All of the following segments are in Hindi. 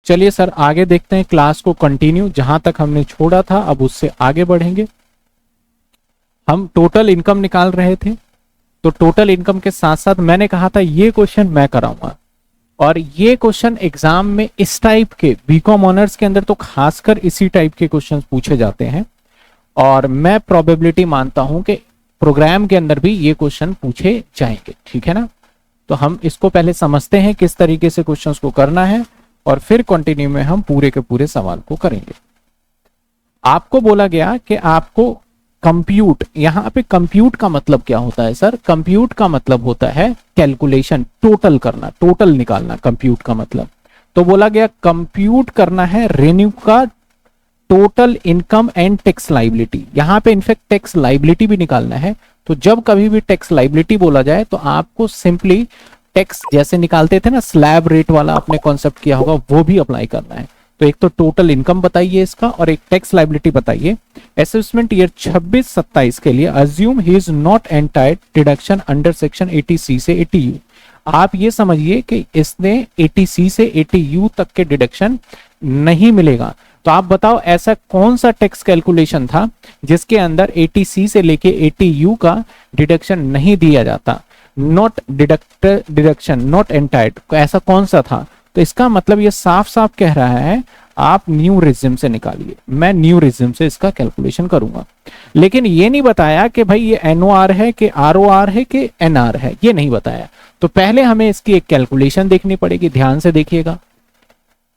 चलिए सर आगे देखते हैं, क्लास को कंटिन्यू जहां तक हमने छोड़ा था अब उससे आगे बढ़ेंगे। हम टोटल इनकम निकाल रहे थे, तो टोटल इनकम के साथ साथ मैंने कहा था ये क्वेश्चन मैं कराऊंगा, और ये क्वेश्चन एग्जाम में इस टाइप के बीकॉम ऑनर्स के अंदर तो खासकर इसी टाइप के क्वेश्चन पूछे जाते हैं, और मैं प्रोबेबिलिटी मानता हूं कि प्रोग्राम के अंदर भी ये क्वेश्चन पूछे जाएंगे, ठीक है ना। तो हम इसको पहले समझते हैं किस तरीके से क्वेश्चंस को करना है, और फिर कंटिन्यू में हम पूरे के पूरे सवाल को करेंगे। आपको बोला गया कि आपको कंप्यूट, यहां पे कंप्यूट का मतलब क्या होता है सर? कंप्यूट का मतलब होता है कैलकुलेशन, टोटल करना, टोटल निकालना कंप्यूट का मतलब। तो बोला गया कंप्यूट करना है रेवेन्यू का total income and tax liability. यहां पे इनफैक्ट टैक्स लाइबिलिटी भी निकालना है। तो जब कभी भी टैक्स लाइबिलिटी बोला जाए तो आपको सिंपली टैक्स जैसे निकालते थे ना, स्लैब रेट वाला आपने कॉन्सेप्ट किया होगा, वो भी अप्लाई करना है। तो एक तो टोटल इनकम बताइए इसका, और एक टैक्स लाइबिलिटी बताइए। असेसमेंट ईयर 26-27 के लिए assume he is not entitled deduction under section 80C से 80U। आप ये समझिए कि इसने 80C से 80U तक के डिडक्शन नहीं मिलेगा। तो आप बताओ ऐसा कौन सा टैक्स कैलकुलेशन था जिसके अंदर 80C से लेके 80U का डिडक्शन नहीं दिया जाता? नॉट डिडक्शन, नॉट एंटाइड, ऐसा कौन सा था? तो इसका मतलब ये साफ साफ कह रहा है आप न्यू रिज्यूम से निकालिए। मैं न्यू रिज्यूम से इसका कैलकुलेशन करूंगा, लेकिन ये नहीं बताया कि भाई ये NOR है कि ROR है कि NR है, ये नहीं बताया। तो पहले हमें इसकी एक कैलकुलेशन देखनी पड़ेगी। ध्यान से देखिएगा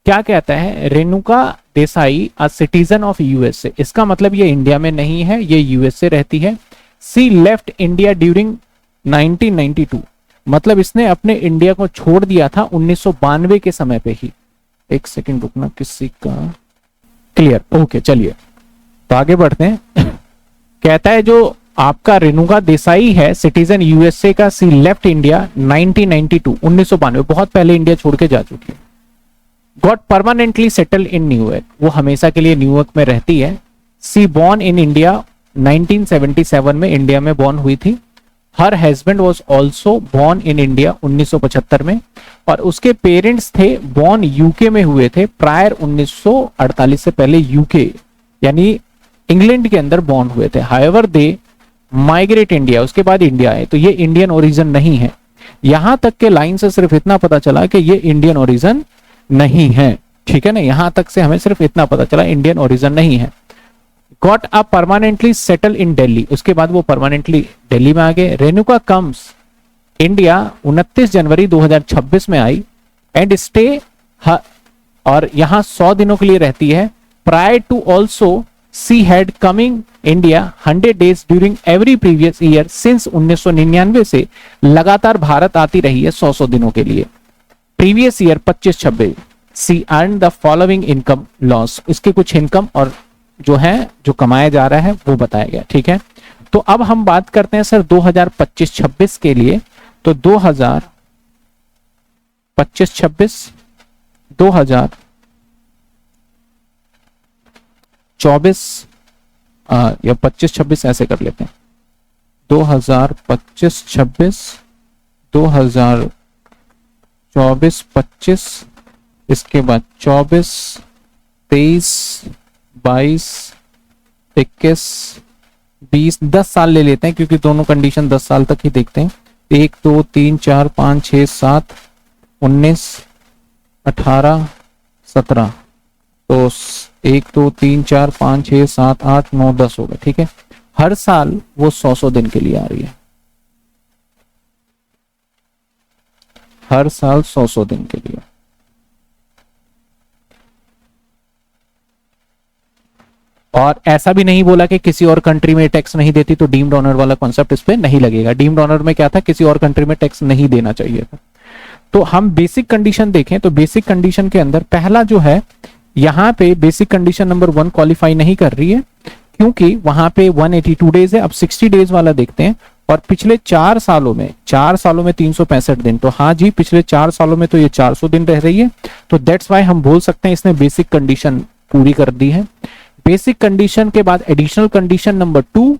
क्या कहता है, Renuka Desai a citizen of USA। इसका मतलब ये इंडिया में नहीं है, ये USA रहती है। सी लेफ्ट इंडिया ड्यूरिंग 1992, मतलब इसने अपने इंडिया को छोड़ दिया था 1992 के समय पे ही। एक सेकंड रुकना, किसी का क्लियर, ओके चलिए तो आगे बढ़ते हैं। कहता है जो आपका रेणुका देसाई है सिटीजन USA का, सी लेफ्ट इंडिया 1992, 1992, बहुत पहले इंडिया छोड़ के जा चुकी है। Got permanently settle in New York, वो हमेशा के लिए न्यूयॉर्क में रहती है। सी बॉर्न इन इंडिया 1977 में इंडिया में बॉर्न हुई थी। Her husband was also born in India 1975 में, और उसके पेरेंट्स थे बॉर्न यूके में हुए थे प्रायर 1948 से पहले, यूके यानी इंग्लैंड के अंदर बॉर्न हुए थे। हाउएवर दे माइग्रेट इंडिया, उसके बाद इंडिया आए, तो ये इंडियन ओरिजिन नहीं है। यहां तक के लाइन से सिर्फ इतना पता चला कि ये इंडियन ओरिजिन नहीं है, ठीक है ना। यहां तक से हमें सिर्फ इतना पता चला इंडियन ओरिजिन नहीं है। Got a permanently settle in Delhi, उसके बाद वो परमानेंटली दिल्ली में आ गए। रेणुका कम्स इंडिया 29 जनवरी 2026 में आई एंड स्टे, और यहां 100 दिनों के लिए रहती है। Prior to also C had coming India 100 days during every previous year since 1999 से लगातार भारत आती रही है 100 दिनों के लिए। Previous year 25-26 C earn the following income loss, इसके कुछ इनकम और जो है जो कमाया जा रहा है वो बताया गया, ठीक है। तो अब हम बात करते हैं सर 2025-26 के लिए। तो 2025-26, 2024 या 25-26 ऐसे कर लेते हैं, 2025-26, 2024-25, इसके बाद 24, 23, 22, 21, 20, 10 साल ले लेते हैं क्योंकि दोनों कंडीशन 10 साल तक ही देखते हैं। 1, 2, 3, 4, 5, 6, 7, 19, 18, 17, तो 1, 2, 3, 4, 5, 6, 7, 8, 9, 10 हो गए, ठीक है। हर साल वो 100 दिन के लिए आ रही है, हर साल 100 दिन के लिए। और ऐसा भी नहीं बोला कि किसी और कंट्री में टैक्स नहीं देती, तो डीम्ड ऑनर वाला कॉन्सेप्ट इस पे नहीं लगेगा। डीम्ड ऑनर में क्या था, किसी और कंट्री में टैक्स नहीं देना चाहिए था। तो हम बेसिक कंडीशन देखें तो बेसिक कंडीशन के अंदर पहला जो है, यहां पे बेसिक कंडीशन नंबर 1 क्वालिफाई नहीं कर रही है क्योंकि वहां पे 182 डेज है। अब 60 डेज वाला देखते हैं, और पिछले 4 सालों में 365 दिन, तो हाँ जी पिछले 4 सालों में तो ये 400 दिन रह रही है। तो दैट्स वाई हम बोल सकते हैं इसने बेसिक कंडीशन पूरी कर दी है। बेसिक कंडीशन के बाद एडिशनल कंडीशन नंबर 2,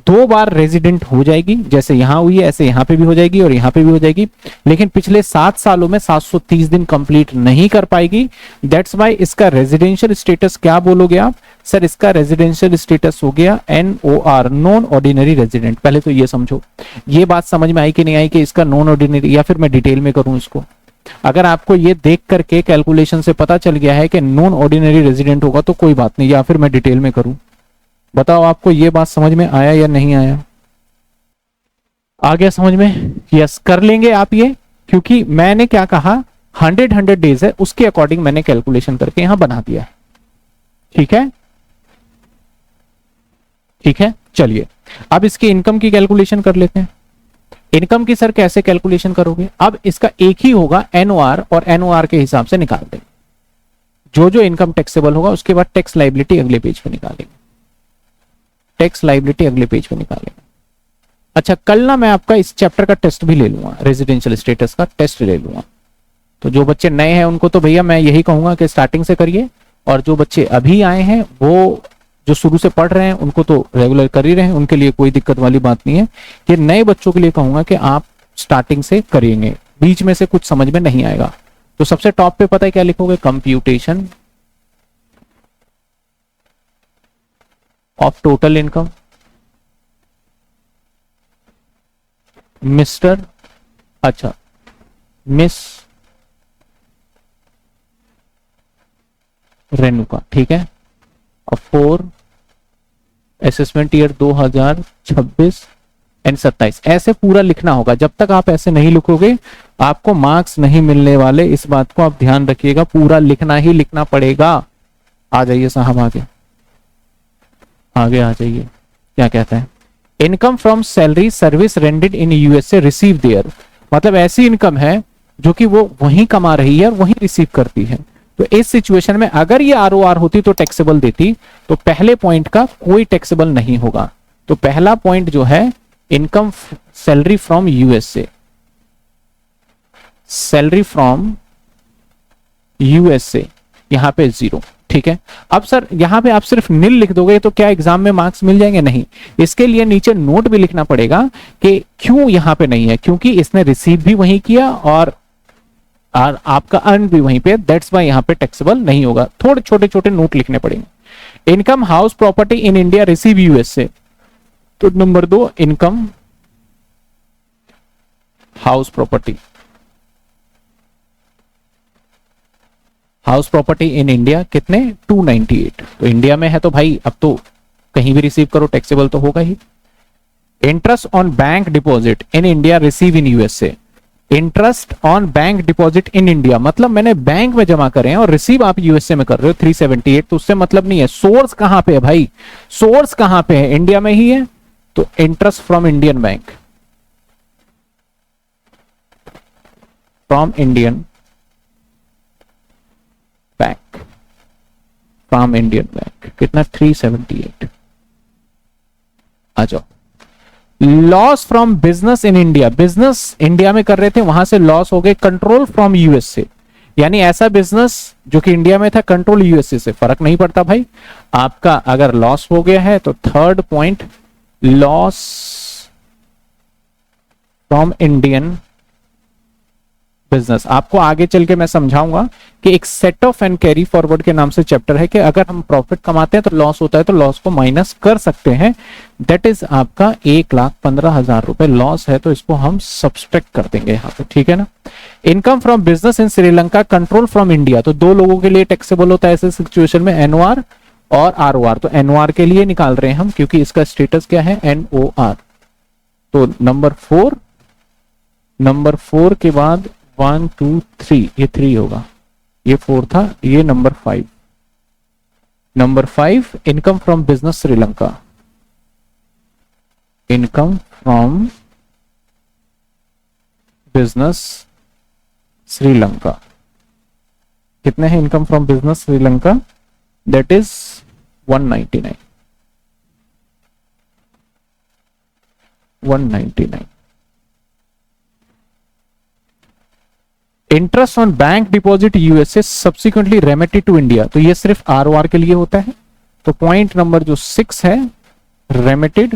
2 बार रेजिडेंट हो जाएगी, जैसे यहां हुई है ऐसे यहां पे भी हो जाएगी और यहां पे भी हो जाएगी, लेकिन पिछले 7 सालों में 730 दिन कंप्लीट नहीं कर पाएगी। दैट्स वाई इसका रेजिडेंशियल स्टेटस क्या बोलोगे आप? सर इसका रेजिडेंशियल स्टेटस हो गया NOR, नॉन ऑर्डिनरी रेजिडेंट। पहले तो ये समझो, ये बात समझ में आई कि नहीं आई कि इसका नॉन ऑर्डिनरी, या फिर मैं डिटेल में करूं इसको? अगर आपको ये देख करके कैलकुलेशन से पता चल गया है कि नॉन ऑर्डिनरी रेजिडेंट होगा तो कोई बात नहीं, या फिर मैं डिटेल में करूं? बताओ आपको ये बात समझ में आया या नहीं आया? आ गया समझ में? यस, कर लेंगे आप ये, क्योंकि मैंने क्या कहा 100 डेज है, उसके अकॉर्डिंग मैंने कैलकुलेशन करके यहां बना दिया। ठीक है, ठीक है, चलिए अब इसके इनकम की कैलकुलेशन कर लेते हैं। इनकम की सर कैसे कैलकुलेशन करोगे? अब इसका एक ही होगा NOR, और NOR के हिसाब से निकाल देंगे जो जो इनकम टैक्सेबल होगा। उसके बाद टैक्स लाइबिलिटी अगले पेज पे निकालेंगे, टैक्स लाइबिलिटी अगले पेज पे निकालेंगे। अच्छा, कल ना मैं आपका इस चैप्टर का टेस्ट भी ले लूंगा, रेजिडेंशियल स्टेटस का टेस्ट ले लूंगा। तो जो बच्चे नए हैं उनको तो भैया मैं यही कहूंगा कि स्टार्टिंग से करिए, और जो बच्चे अभी आए हैं वो जो शुरू से पढ़ रहे हैं उनको तो रेगुलर कर ही रहे हैं, उनके लिए कोई दिक्कत वाली बात नहीं है। ये नए बच्चों के लिए कहूंगा कि आप स्टार्टिंग से करेंगे, बीच में से कुछ समझ में नहीं आएगा। तो सबसे टॉप पे पता है क्या लिखोगे? Computation of total income mister, अच्छा मिस रेणुका, ठीक है, फॉर असेसमेंट ईयर 2026 एंड 27, ऐसे पूरा लिखना होगा। जब तक आप ऐसे नहीं लिखोगे आपको मार्क्स नहीं मिलने वाले, इस बात को आप ध्यान रखिएगा, पूरा लिखना ही लिखना पड़ेगा। आ जाइए साहब आगे, आगे आ जाइए। क्या कहता है? Income from salary service rendered in USA receive there, मतलब ऐसी इनकम है जो कि वो वहीं कमा रही है और वहीं रिसीव करती है। तो इस सिचुएशन में अगर ये ROR होती तो टैक्सेबल देती, तो पहले पॉइंट का कोई टैक्सेबल नहीं होगा। तो पहला पॉइंट जो है income salary from USA, salary from USA, यहां पे 0, ठीक है। अब सर यहां पे आप सिर्फ निल लिख दोगे तो क्या एग्जाम में मार्क्स मिल जाएंगे? नहीं, इसके लिए नीचे नोट भी लिखना पड़ेगा कि क्यों यहां पे नहीं है, क्योंकि इसने रिसीव भी वहीं किया और आपका अर्न भी वहीं पे, दैट्स वाई यहां पे टैक्सेबल नहीं होगा। थोड़े छोटे छोटे नोट लिखने पड़ेंगे। Income house property in India receive USA, तो number 2 income house property, house property in India कितने? 298, तो इंडिया में है तो भाई अब तो कहीं भी रिसीव करो टैक्सेबल तो होगा ही। Interest on bank deposit in India receive in USA, interest on bank deposit in India मतलब मैंने बैंक में जमा करे हैं और रिसीव आप यूएसए में कर रहे हो 378, तो उससे मतलब नहीं है। सोर्स कहां पे है भाई? सोर्स कहां पे है? इंडिया में ही है, तो interest from Indian bank, from Indian bank, from Indian bank कितना? 378। आ जाओ। Loss from business in India, business India में कर रहे थे वहां से लॉस हो गए, कंट्रोल फ्रॉम यूएसए, यानी ऐसा बिजनेस जो कि इंडिया में था कंट्रोल यूएसए से, फर्क नहीं पड़ता भाई आपका अगर लॉस हो गया है। तो third point loss from Indian business. आपको आगे चल के मैं समझाऊंगा कि एक set of and carry forward के नाम से चैप्टर है कि अगर हम प्रॉफिट कमाते हैं तो लॉस होता है तो लॉस को माइनस कर सकते हैं। दैट इज आपका 1,15,000 रुपए लॉस है तो इसको हम सब्सट्रैक्ट कर देंगे यहाँ पे, ठीक है ना। Income from business in Sri Lanka control from India, तो 2 लोगों के लिए टैक्सेबल होता है ऐसे सिचुएशन में, NOR और ROR। तो NOR के लिए निकाल रहे हैं हम क्योंकि इसका स्टेटस क्या है? NOR। तो नंबर 4 के बाद 1 2 3, ये 3 होगा, ये 4 था, ये number 5। Number 5 income from business Sri Lanka, income from business Sri Lanka कितने हैं? Income from business Sri Lanka that is 199। Interest on bank deposit USA subsequently remitted to India, तो ये सिर्फ ROR के लिए होता है। तो पॉइंट नंबर जो 6 है रेमिटेड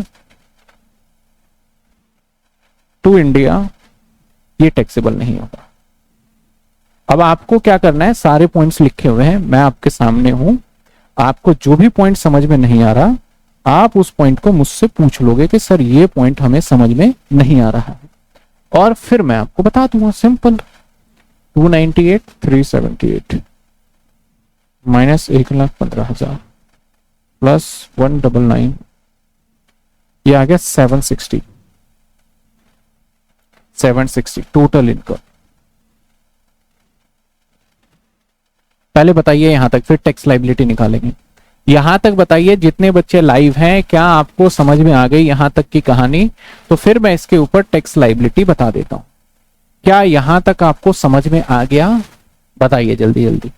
टू इंडिया, ये टैक्सेबल नहीं होगा। अब आपको क्या करना है, सारे पॉइंट्स लिखे हुए हैं, मैं आपके सामने हूं, आपको जो भी पॉइंट समझ में नहीं आ रहा आप उस पॉइंट को मुझसे पूछ लोगे कि सर ये पॉइंट हमें समझ में नहीं आ रहा है, और फिर मैं आपको बता दूंगा। सिंपल, 298 378 माइनस 1,15,000 प्लस 199, ये आ गया 760 टोटल इनकम। पहले बताइए यहां तक, फिर टैक्स लायबिलिटी निकालेंगे। यहां तक बताइए जितने बच्चे लाइव हैं, क्या आपको समझ में आ गई यहां तक की कहानी? तो फिर मैं इसके ऊपर टैक्स लायबिलिटी बता देता हूं। क्या यहां तक आपको समझ में आ गया? बताइए जल्दी जल्दी।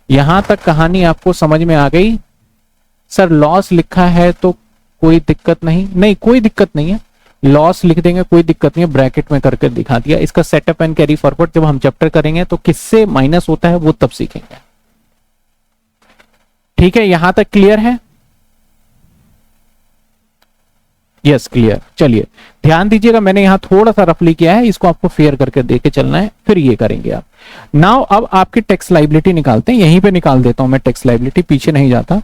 यहां तक कहानी आपको समझ में आ गई? सर लॉस लिखा है तो कोई दिक्कत नहीं, नहीं कोई दिक्कत नहीं है, लॉस लिख देंगे कोई दिक्कत नहीं है, ब्रैकेट में करके दिखा दिया। इसका सेटअप एंड कैरी फॉरवर्ड जब हम चैप्टर करेंगे तो किससे माइनस होता है वो तब सीखेंगे। ठीक है, यहां तक क्लियर है? Yes clear. चलिए ध्यान दीजिएगा, मैंने यहां थोड़ा सा रफली किया है, इसको आपको फेयर करके देके चलना है, फिर ये करेंगे आप। नाउ अब आपकी टैक्स लायबिलिटी निकालते हैं, यहीं पे निकाल देता हूं मैं टैक्स लायबिलिटी, पीछे नहीं जाता।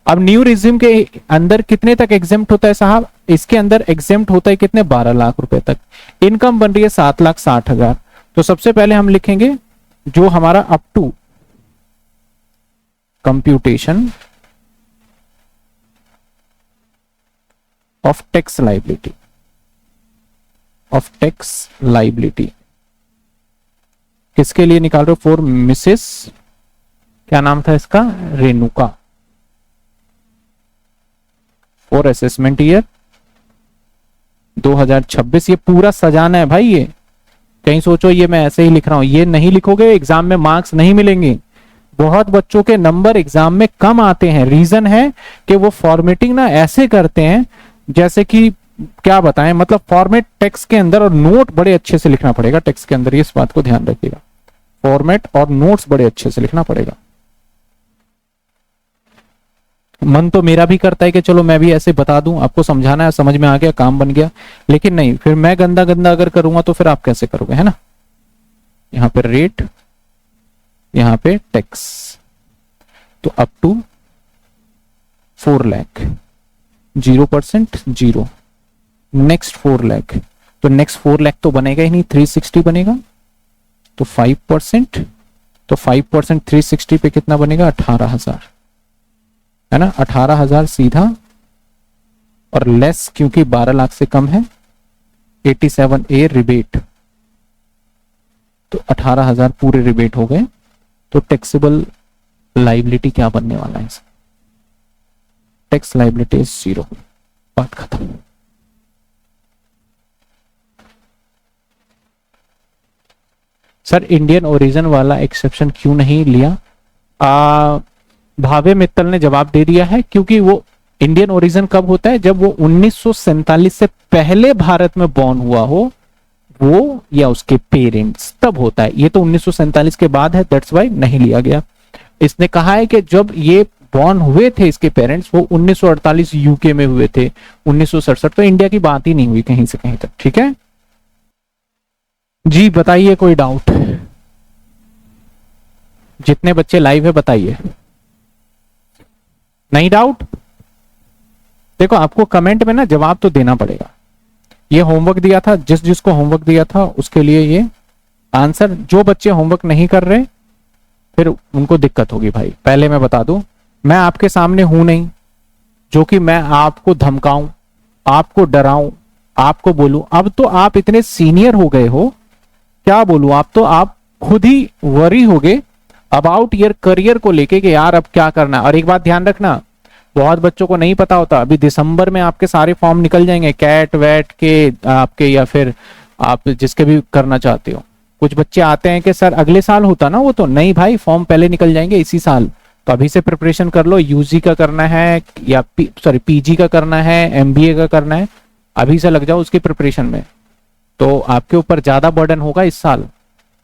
अब न्यू रिज्यूम के अंदर कितने तक एग्जेम्प्ट होता है साहब? इसके अंदर एग्जेम्प्ट होता है कितने? 12 लाख रुपए तक। इनकम बन रही है 7,60,000। तो सबसे पहले हम लिखेंगे जो हमारा up to computation of tax liability, of tax liability किसके लिए निकाल रहे हो? फॉर मिसेस, क्या नाम था इसका? रेणुका। For assessment year 2026। ये पूरा सजाना है भाई, ये कहीं सोचो ये मैं ऐसे ही लिख रहा हूं, ये नहीं लिखोगे एग्जाम में मार्क्स नहीं मिलेंगे। बहुत बच्चों के नंबर एग्जाम में कम आते हैं, रीजन है कि वो फॉर्मेटिंग ना ऐसे करते हैं जैसे कि क्या बताएं, मतलब फॉर्मेट टेक्स्ट के अंदर, और नोट बड़े अच्छे से लिखना पड़ेगा टेक्स्ट के अंदर, इस बात को ध्यान रखिएगा। फॉर्मेट और नोट्स बड़े अच्छे से लिखना पड़ेगा। मन तो मेरा भी करता है कि चलो मैं भी ऐसे बता दूं, आपको समझाना है, समझ में आ गया, काम बन गया, लेकिन नहीं, फिर मैं गंदा गंदा अगर करूंगा तो फिर आप कैसे करोगे, है ना। यहां पे रेट, यहां पे टैक्स, तो up to 4 lakh 0% 0, next 4 lakh, तो नेक्स्ट 4 लाख तो बनेगा ही नहीं, 360 बनेगा, तो 5%, तो 5% 360 पे कितना बनेगा? 18,000, है ना। 18,000 सीधा, और लेस क्योंकि 12 लाख से कम है, 87A रिबेट, तो 18,000 पूरे रिबेट हो गए। तो टैक्सेबल लायबिलिटी क्या बनने वाला है? टैक्स लायबिलिटी इज 0, बात खत्म। सर इंडियन ओरिजिन वाला एक्सेप्शन क्यों नहीं लिया? भावे मित्तल ने जवाब दे दिया है, क्योंकि वो इंडियन ओरिजिन कब होता है? जब वो 1947 से पहले भारत में बॉर्न हुआ हो वो, या उसके पेरेंट्स, तब होता है। ये तो 1947 के बाद है, दैट्स वाई नहीं लिया गया। इसने कहा है कि जब ये बॉर्न हुए थे इसके पेरेंट्स, वो 1948 यूके में हुए थे, 1967 तो इंडिया की बात ही नहीं हुई कहीं से कहीं तक। ठीक है जी, बताइए कोई डाउट? जितने बच्चे लाइव है बताइए। नहीं डाउट? देखो आपको कमेंट में ना जवाब तो देना पड़ेगा। ये होमवर्क दिया था, जिसको होमवर्क दिया था उसके लिए ये आंसर। जो बच्चे होमवर्क नहीं कर रहे फिर उनको दिक्कत होगी भाई। पहले मैं बता दूं, मैं आपके सामने हूं नहीं जो कि मैं आपको धमकाऊं, आपको डराऊं, आपको बोलूं। अब तो आप इतने सीनियर हो गए हो, क्या बोलूं, आप तो आप खुद ही वरी हो गए अबाउट योर करियर को लेके कि यार अब क्या करना है। और एक बात ध्यान रखना, बहुत बच्चों को नहीं पता होता, अभी दिसंबर में आपके सारे फॉर्म निकल जाएंगे, कैट वैट के आपके, या फिर आप जिसके भी करना चाहते हो। कुछ बच्चे आते हैं कि सर अगले साल होता ना, वो तो नहीं भाई, फॉर्म पहले निकल जाएंगे इसी साल, तो अभी से प्रिपरेशन कर लो। यूजी का करना है या पीजी का करना है, एमबीए का करना है, अभी से लग जाओ उसकी प्रिपरेशन में, तो आपके ऊपर ज्यादा बर्डन होगा इस साल।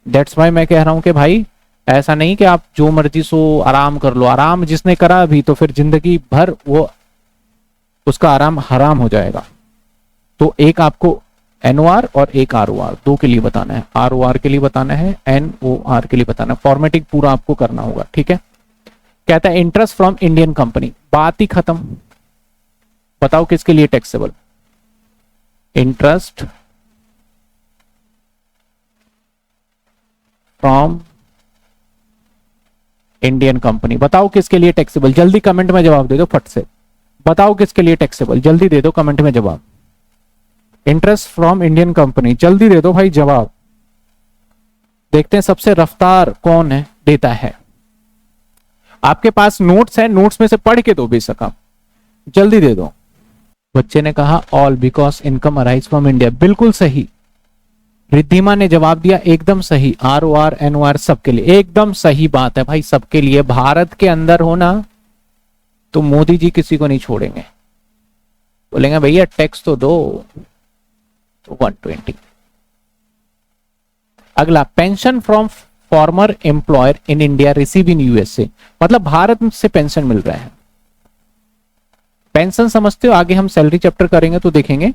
दैट्स वाई मैं कह रहा हूं कि भाई ऐसा नहीं कि आप जो मर्जी सो आराम कर लो। आराम जिसने करा अभी, तो फिर जिंदगी भर वो उसका आराम हराम हो जाएगा। तो एक आपको NOR और एक ROR, दो के लिए बताना है, ROR के लिए बताना है, NOR के लिए बताना है, फॉर्मेटिंग पूरा आपको करना होगा, ठीक है। कहता है इंटरेस्ट फ्रॉम इंडियन कंपनी, बात ही खत्म। बताओ किसके लिए taxable? Interest from Indian company, बताओ किसके लिए टैक्सेबल? जल्दी कमेंट में जवाब दे दो फट से, बताओ किसके लिए टैक्सेबल, जल्दी दे दो कमेंट में जवाब। इंटरेस्ट फ्रॉम इंडियन कंपनी, जल्दी दे दो भाई जवाब। देखते हैं सबसे रफ्तार कौन है देता है। आपके पास नोट्स है, नोट्स में से पढ़ के दो बेशक आप, जल्दी दे दो। बच्चे ने कहा all because income arise from India, बिल्कुल सही। रिद्धिमा ने जवाब दिया एकदम सही, ROR NOR सबके लिए, एकदम सही बात है भाई, सबके लिए। भारत के अंदर होना तो मोदी जी किसी को नहीं छोड़ेंगे, बोलेंगे भैया टैक्स तो दो, तो 120। अगला, pension from farmer employer in India receive in USA, मतलब भारत से पेंशन मिल रहा है। पेंशन समझते हो, आगे हम सैलरी चैप्टर करेंगे तो देखेंगे।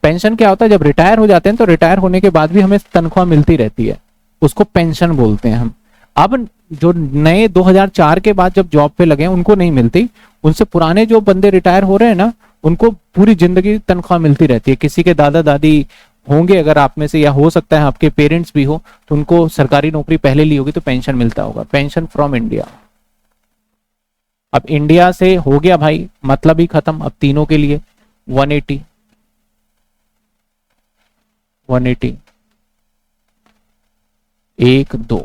पेंशन क्या होता है, जब रिटायर हो जाते हैं तो रिटायर होने के बाद भी हमें तनख्वाह मिलती रहती है, उसको पेंशन बोलते हैं हम। अब जो नए 2004 के बाद जब जॉब पे लगे उनको नहीं मिलती, उनसे पुराने जो बंदे रिटायर हो रहे हैं ना, उनको पूरी जिंदगी तनख्वाह मिलती रहती है। किसी के दादा दादी होंगे अगर आप में से, या हो सकता है आपके पेरेंट्स भी हो, तो उनको सरकारी नौकरी पहले ली होगी तो पेंशन मिलता होगा। पेंशन फ्रॉम इंडिया, अब इंडिया से हो गया भाई, मतलब ही खत्म। अब तीनों के लिए 180 1 2।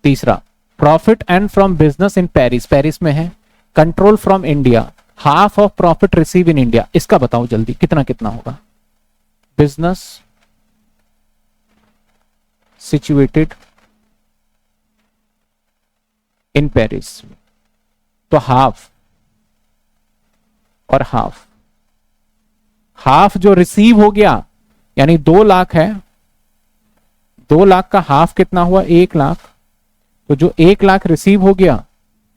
तीसरा, profit and from business in Paris, Paris में है। Control from India, half of profit receive in India, इसका बताओ जल्दी कितना कितना होगा। बिजनेस सिचुएटेड इन पेरिस, तो हाफ और हाफ, हाफ जो रिसीव हो गया, यानी 2 लाख है, 2 लाख का हाफ कितना हुआ, 1 लाख। तो जो 1 लाख रिसीव हो गया,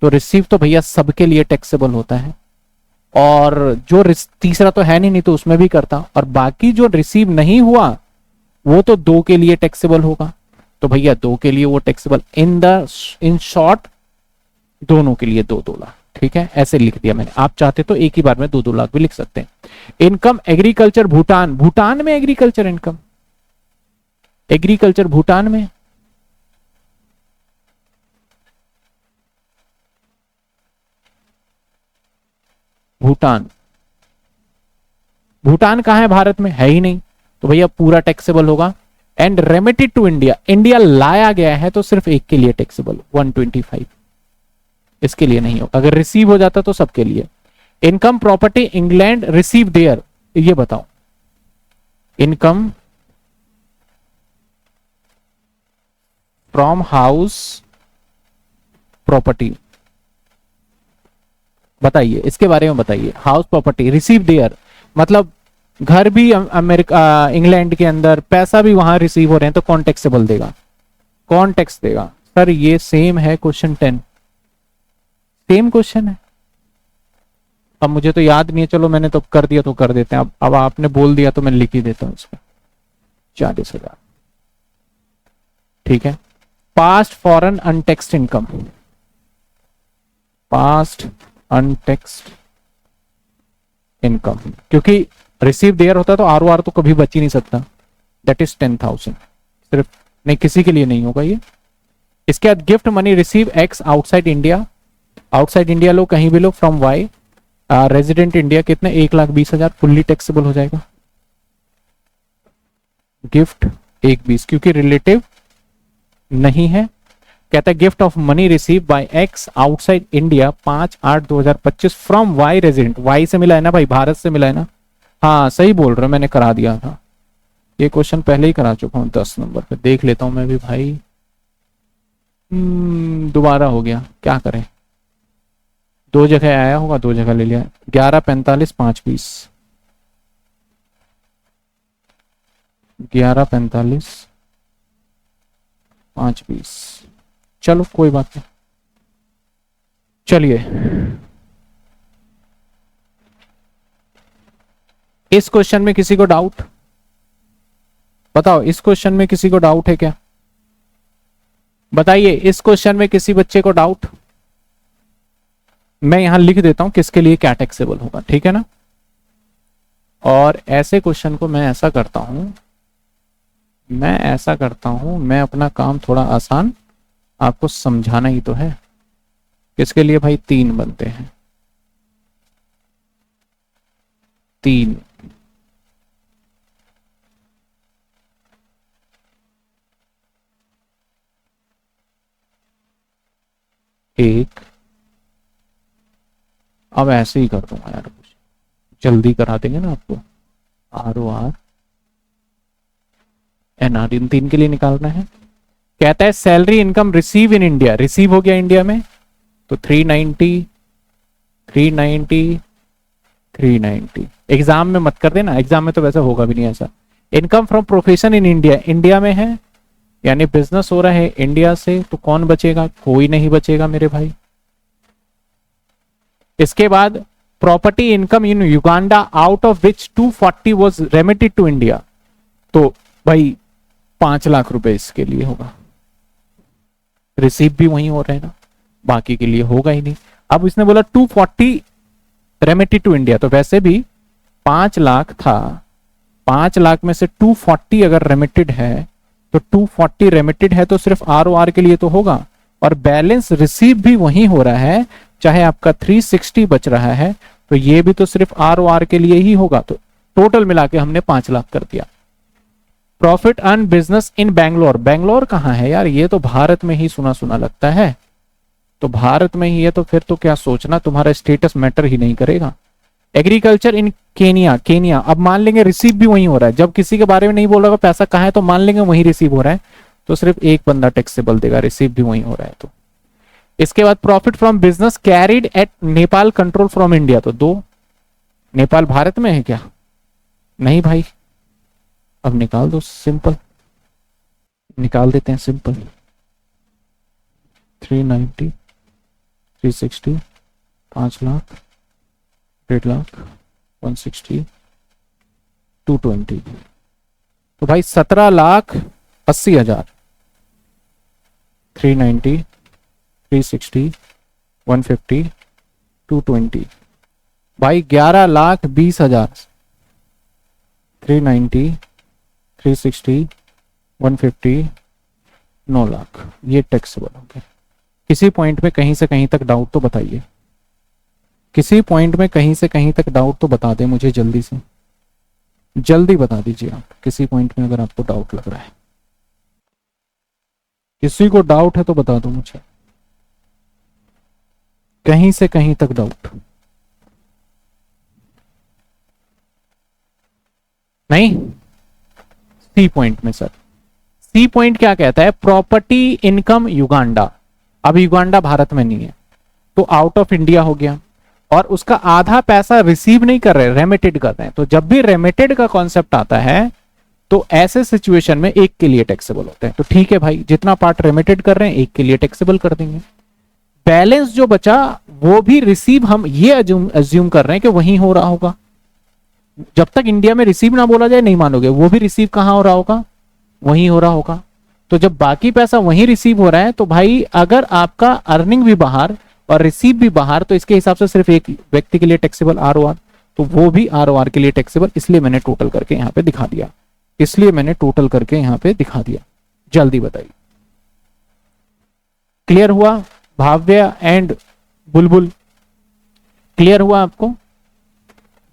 तो रिसीव तो भैया सबके लिए टैक्सेबल होता है, और जो तीसरा तो है नहीं तो उसमें भी करता, और बाकी जो रिसीव नहीं हुआ वो तो 2 के लिए टैक्सेबल होगा, तो भैया 2 के लिए वो टैक्सेबल। इन शॉर्ट दोनों के लिए 2-2 लाख, ठीक है, ऐसे लिख दिया मैंने। आप चाहते तो एक ही बार में 2-2 लाख भी लिख सकते हैं। इनकम एग्रीकल्चर भूटान, भूटान में एग्रीकल्चर इनकम, एग्रीकल्चर भूटान में, भूटान, भूटान कहां है भारत में, है ही नहीं, तो भैया पूरा टैक्सेबल होगा। And remitted to India, India लाया गया है तो सिर्फ एक के लिए टैक्सेबल 125, इसके लिए नहीं होगा। अगर रिसीव हो जाता तो सबके लिए। Income property England receive there, ये बताओ। इनकम फ्रॉम हाउस प्रॉपर्टी, बताइए इसके बारे में बताइए। हाउस प्रॉपर्टी रिसीव देयर, मतलब घर भी अमेरिका इंग्लैंड के अंदर, पैसा भी वहां रिसीव हो रहे हैं, तो कौन टैक्सेबल देगा, कौन टैक्स देगा? सर ये सेम है क्वेश्चन 10, सेम क्वेश्चन है। अब मुझे तो याद नहीं है, चलो मैंने तो कर दिया तो कर देते हैं। अब आपने बोल दिया तो मैं लिख ही देता हूं इसको, 40,000, ठीक है। Past foreign untaxed income, past untaxed income, क्योंकि रिसीव देयर होता तो ROR तो कभी बच ही नहीं सकता, दैट इज 10,000, सिर्फ नहीं, किसी के लिए नहीं होगा ये। इसके बाद gift money receive ex outside India, outside India लो, कहीं भी लो, फ्रॉम वाई, रेजिडेंट इंडिया कितने, 1,20,000, फुल्ली टैक्सेबल हो जाएगा। गिफ्ट 1,20 क्योंकि रिलेटिव नहीं है। कहता है gift of money receive by X outside India 5/8/2025 from Y resident, Y से मिला है ना भाई, भारत से मिला है ना। हाँ सही बोल रहे हो, मैंने करा दिया था ये क्वेश्चन, पहले ही करा चुका हूं 10 नंबर पे, देख लेता हूं मैं भी भाई। दोबारा हो गया, क्या करें, 2 जगह आया होगा, 2 जगह ले लिया। 11:45 5:20, 11:45 5:20, चलो कोई बात नहीं। चलिए इस क्वेश्चन में किसी को डाउट? बताओ, इस क्वेश्चन में किसी को डाउट है क्या? बताइए, इस क्वेश्चन में किसी बच्चे को डाउट? मैं यहां लिख देता हूं किसके लिए क्या टैक्सेबल होगा, ठीक है ना। और ऐसे क्वेश्चन को मैं ऐसा करता हूं, मैं अपना काम थोड़ा आसान आपको समझाना ही तो है। किसके लिए भाई? 3 बनते हैं, 3। एक, अब ऐसे ही कर दूंगा यार, कुछ जल्दी करा देंगे ना आपको। ROR NR, इन 3 के लिए निकालना है। कहता है salary income receive in India, receive हो गया इंडिया में तो 390, 390, 390। एग्जाम में मत कर देना, एग्जाम में तो वैसे होगा भी नहीं ऐसा। Income from profession in India, India में है यानी बिजनेस हो रहा है इंडिया से, तो कौन बचेगा? कोई नहीं बचेगा मेरे भाई। इसके बाद property income in Uganda out of which 240 was remitted to India, तो भाई 5 लाख रुपए इसके लिए होगा। रिसीव भी वहीं हो रहे हैं ना, बाकी के लिए होगा ही नहीं। अब इसने बोला 240 रेमिटेड टू इंडिया, तो वैसे भी 5 लाख था, 5 लाख में से 240 अगर रेमिटेड है तो 240 रेमिटेड है तो सिर्फ ROR के लिए तो होगा, और बैलेंस रिसीव भी वहीं हो रहा है, चाहे आपका 360 बच रहा है तो ये भी तो सिर्फ ROR के लिए ही होगा। तो टोटल मिला के हमने 5 लाख कर दिया। Profit earn business in Bangalore, Bangalore कहाँ है यार? ये तो भारत में ही सुना सुना लगता है, तो भारत में ही है तो फिर तो क्या सोचना, तुम्हारा स्टेटस मैटर ही नहीं करेगा। एग्रीकल्चर इन केनिया, केनिया, अब मान लेंगे रिसीव भी वहीं हो रहा है, जब किसी के बारे में नहीं बोल रहा पैसा कहाँ है तो मान लेंगे वहीं रिसीव हो रहा है, तो सिर्फ एक बंदा टैक्सेबल देगा, रिसीव भी वहीं हो रहा है तो। इसके बाद profit from business carried at Nepal control from India, तो 2। नेपाल भारत में है क्या? नहीं भाई, अब निकाल दो, सिंपल निकाल देते हैं, सिंपल। 390, 360, 5 लाख, 1.5 लाख, 160, 220, तो भाई 17,80,000। 390, 360, 150, 220, भाई 11,20,000। 390, 360, 150, 9 लाख, ये टैक्सेबल हो गया। किसी पॉइंट में कहीं से कहीं तक डाउट तो बताइए, किसी पॉइंट में कहीं से कहीं तक डाउट तो बता दें मुझे, जल्दी से जल्दी बता दीजिए आप, किसी पॉइंट में अगर आपको डाउट लग रहा है। किसी को डाउट है तो बता दो मुझे, कहीं से कहीं तक डाउट नहीं? सी पॉइंट में सर, सी पॉइंट क्या कहता है? प्रॉपर्टी इनकम युगांडा, अब युगांडा भारत में नहीं है तो आउट ऑफ इंडिया हो गया, और उसका आधा पैसा रिसीव नहीं कर रहे, रेमिटेड कर रहे हैं। तो जब भी रेमिटेड का कॉन्सेप्ट आता है तो ऐसे सिचुएशन में एक के लिए टैक्सेबल होते हैं, तो ठीक है भाई, जितना पार्ट रेमिटेड कर रहे हैं एक के लिए टैक्सेबल कर देंगे। बैलेंस जो बचा वो भी रिसीव, हम ये अज्यूम कर रहे हैं कि वहीं हो रहा होगा। जब तक इंडिया में रिसीव ना बोला जाए नहीं मानोगे, वो भी रिसीव कहां हो रहा होगा? वहीं हो रहा होगा। तो जब बाकी पैसा वहीं रिसीव हो रहा है तो भाई अगर आपका अर्निंग भी बाहर और रिसीव भी बाहर, तो इसके हिसाब से सिर्फ एक व्यक्ति के लिए टैक्सेबल ROR, तो वो भी ROR के लिए टैक्सेबल, इसलिए मैंने टोटल करके यहां पे दिखा दिया, इसलिए मैंने टोटल करके यहां पे दिखा दिया। जल्दी बताइए, क्लियर हुआ? भाव्य एंड बुलबुल क्लियर हुआ आपको?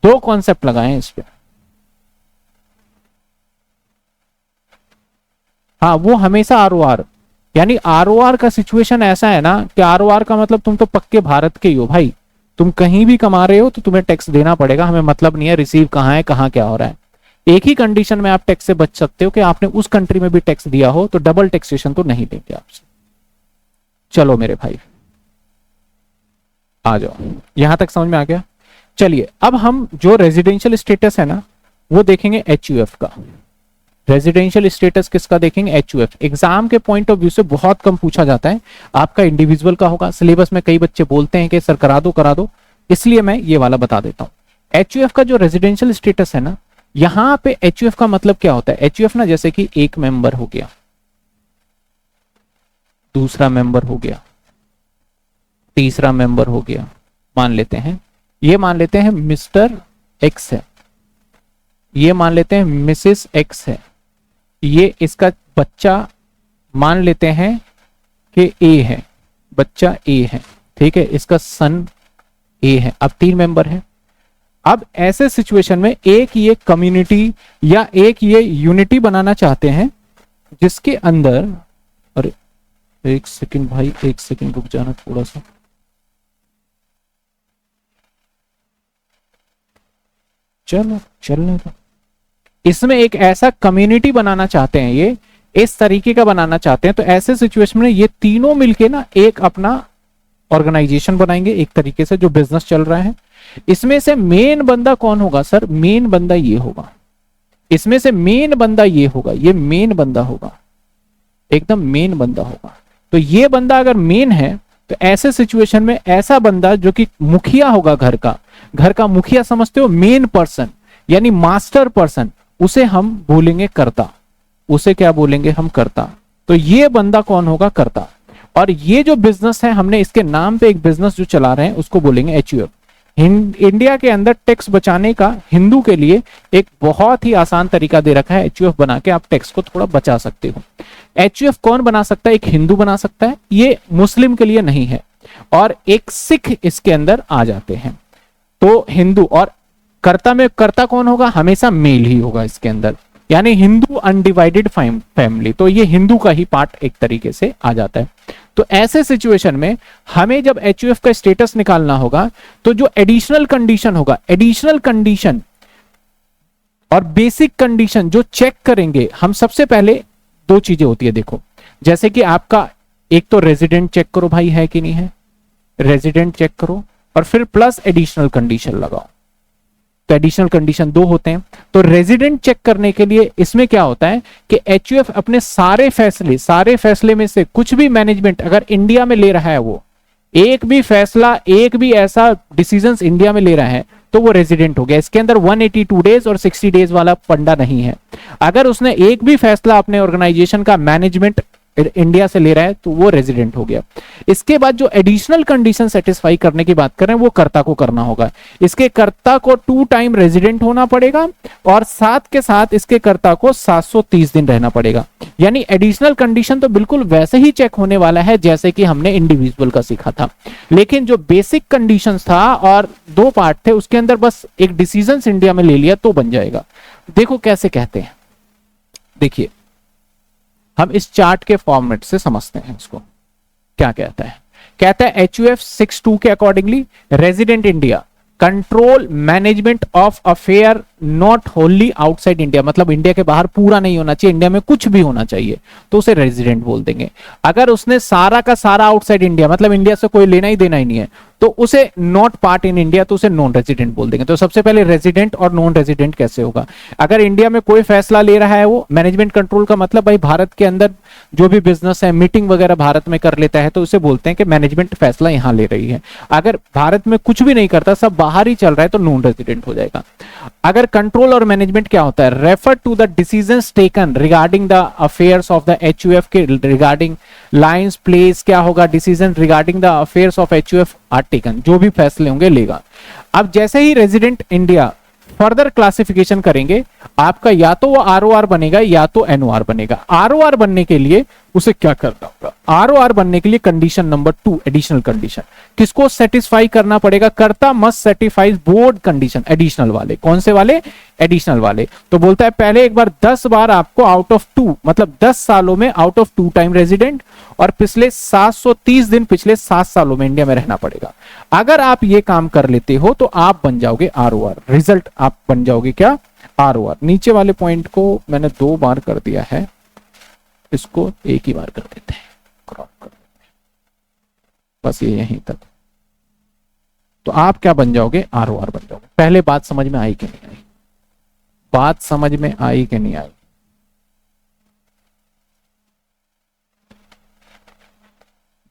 2 कॉन्सेप्ट लगाए हैं इस पे। हाँ, वो हमेशा ROR, यानी ROR का सिचुएशन ऐसा है ना कि ROR का मतलब तुम तो पक्के भारत के ही हो भाई, तुम कहीं भी कमा रहे हो तो तुम्हें टैक्स देना पड़ेगा, हमें मतलब नहीं है रिसीव कहाँ है, कहाँ क्या हो रहा है। एक ही कंडीशन में आप टैक्स से बच सकते हो कि आपने उस कंट्री में भी टैक्स दिया हो, तो डबल टैक्सेशन तो नहीं देंगे आपसे। चलो मेरे भाई आ जाओ, यहां तक समझ में आ गया? चलिए अब हम जो रेजिडेंशियल स्टेटस है ना वो देखेंगे HUF का। रेजिडेंशियल स्टेटस किसका देखेंगे? HUF। एग्जाम के पॉइंट ऑफ व्यू से बहुत कम पूछा जाता है, आपका इंडिविजुअल का होगा। सिलेबस में कई बच्चे बोलते हैं कि सर करा दो, इसलिए मैं ये वाला बता देता हूं। HUF का जो रेजिडेंशियल स्टेटस है ना, यहां पे एचयूएफ का मतलब क्या होता है? एचयूएफ ना जैसे कि एक मेंबर हो गया, दूसरा मेंबर हो गया, तीसरा मेंबर हो गया, मान लेते हैं, ये मान लेते हैं मिस्टर एक्स है, ये मान लेते हैं मिसेस एक्स है, ये इसका बच्चा मान लेते हैं कि ए है, बच्चा ए है, ठीक है, इसका सन ए है। अब 3 मेंबर है। अब ऐसे सिचुएशन में एक ये कम्युनिटी या एक ये यूनिटी बनाना चाहते हैं जिसके अंदर, अरे एक सेकंड भाई, एक सेकंड रुक जाना थोड़ा सा, चलो चलने दो। इसमें एक ऐसा कम्युनिटी बनाना चाहते हैं, ये इस तरीके का बनाना चाहते हैं, तो ऐसे सिचुएशन में ये तीनों मिलके ना एक अपना ऑर्गेनाइजेशन बनाएंगे एक तरीके से, जो बिजनेस चल रहा है। इसमें से मेन बंदा कौन होगा सर? मेन बंदा ये होगा, इसमें से मेन बंदा ये होगा, ये मेन बंदा होगा, एकदम मेन बंदा होगा। तो ये बंदा अगर मेन है तो ऐसे सिचुएशन में ऐसा बंदा जो कि मुखिया होगा, घर का मुखिया समझते हो, मेन पर्सन यानी मास्टर पर्सन, उसे हम बोलेंगे कर्ता, उसे क्या बोलेंगे हम? कर्ता। तो ये बंदा कौन होगा? कर्ता। और ये जो बिजनेस है, हमने इसके नाम पे एक बिजनेस जो चला रहे हैं उसको बोलेंगे एचयूएफ। इंडिया के अंदर टैक्स बचाने का हिंदू के लिए एक बहुत ही आसान तरीका दे रखा है, एचयूएफ बना के आप टैक्स को थोड़ा बचा सकते हो। एचयूएफ कौन बना सकता है? एक हिंदू बना सकता है, ये मुस्लिम के लिए नहीं है, और एक सिख इसके अंदर आ जाते हैं। तो हिंदू और कर्ता में कर्ता कौन होगा? हमेशा मेल ही होगा इसके अंदर, यानी हिंदू अनडिवाइडेड फैमिली, तो ये हिंदू का ही पार्ट एक तरीके से आ जाता है। तो ऐसे सिचुएशन में हमें जब एचयूएफ का स्टेटस निकालना होगा तो जो एडिशनल कंडीशन होगा, एडिशनल कंडीशन और बेसिक कंडीशन जो चेक करेंगे हम, सबसे पहले 2 चीजें होती है, देखो, जैसे कि आपका एक तो रेजिडेंट चेक करो भाई है कि नहीं है, रेजिडेंट चेक करो, और फिर प्लस एडिशनल कंडीशन लगाओ। तो एडिशनल कंडीशन 2 होते हैं। तो रेजिडेंट चेक करने के लिए इसमें क्या होता है कि एचयूएफ अपने सारे फैसले में से कुछ भी मैनेजमेंट अगर इंडिया में ले रहा है, वो एक भी फैसला, एक भी ऐसा डिसीजंस इंडिया में ले रहा है, तो वो रेजिडेंट हो गया। इसके अंदर 182 डेज और 60 डेज वाला फंडा नहीं है। अगर उसने एक भी फैसला अपने ऑर्गेनाइजेशन का मैनेजमेंट इंडिया से ले रहा है तो वो रेजिडेंट हो गया। इसके बाद जो एडिशनल कंडीशन सेटिस्फाई करने की बात कर रहे हैं वो कर्ता को करना होगा। इसके कर्ता को 2 टाइम रेजिडेंट होना पड़ेगा और साथ के साथ इसके कर्ता को 730 दिन रहना पड़ेगा। यानी एडिशनल कंडीशन तो बिल्कुल वैसे ही चेक होने वाला है जैसे कि हमने इंडिविजुअल का सीखा था, लेकिन जो बेसिक कंडीशन था और 2 पार्ट थे उसके अंदर बस एक डिसीजन इंडिया में ले लिया तो बन जाएगा। देखो कैसे कहते हैं, देखिए हम इस चार्ट के फॉर्मेट से समझते हैं इसको। क्या कहता है? कहता है एचयूएफ 62 के accordingly resident India control management of affair not होनली outside India, मतलब इंडिया के बाहर पूरा नहीं होना चाहिए, इंडिया में कुछ भी होना चाहिए तो उसे रेजिडेंट बोल देंगे। अगर उसने सारा का सारा आउटसाइड इंडिया, मतलब इंडिया से कोई लेना ही देना ही नहीं है, तो उसे नॉट पार्ट इन इंडिया, तो उसे नॉन रेजिडेंट बोल देंगे। तो सबसे पहले रेजिडेंट और नॉन रेजिडेंट कैसे होगा? अगर इंडिया में कोई फैसला ले रहा है वो मैनेजमेंट कंट्रोल का मतलब भाई भारत के अंदर जो भी बिजनेस है, मीटिंग वगैरह भारत में कर लेता है तो उसे बोलते हैं कि मैनेजमेंट फैसला यहां ले रही है। अगर भारत में कुछ भी नहीं करता, सब बाहर ही चल रहा है, तो नॉन रेजिडेंट हो जाएगा। अगर कंट्रोल और मैनेजमेंट क्या होता है? Refer to the decisions taken regarding the affairs of the HUF के रिगार्डिंग लाइंस प्लेस, क्या होगा? Decision regarding the affairs of HUF are taken, जो भी फैसले होंगे लेगा। अब जैसे ही रेजिडेंट इंडिया फर्दर क्लासिफिकेशन करेंगे, आपका या तो वो आरओआर बनेगा या तो एनओआर बनेगा। आरओआर बनने के लिए उसे क्या करना होगा? आरओआर बनने के लिए कंडीशन नंबर 2 एडिशनल कंडीशन किसको सेटिस्फाई करना पड़ेगा? कर्ता must satisfy board condition, additional वाले। कौन से वाले? एडिशनल वाले। तो बोलता है पहले एक बार 10 बार आपको आउट ऑफ 2, मतलब 10 सालों में आउट ऑफ 2 टाइम रेजिडेंट, और पिछले 730 दिन पिछले 7 सालों में इंडिया में रहना पड़ेगा। अगर आप ये काम कर लेते हो तो आप बन जाओगे आरओआर, रिजल्ट आप बन जाओगे क्या? आरओआर। नीचे वाले पॉइंट को मैंने 2 बार कर दिया है, इसको एक ही बार कर देते हैं, क्रॉप कर देते हैं, बस ये यहीं तक। तो आप क्या बन जाओगे? आरओआर बन जाओगे। पहले बात समझ में आई कि नहीं आई? बात समझ में आई कि नहीं आई?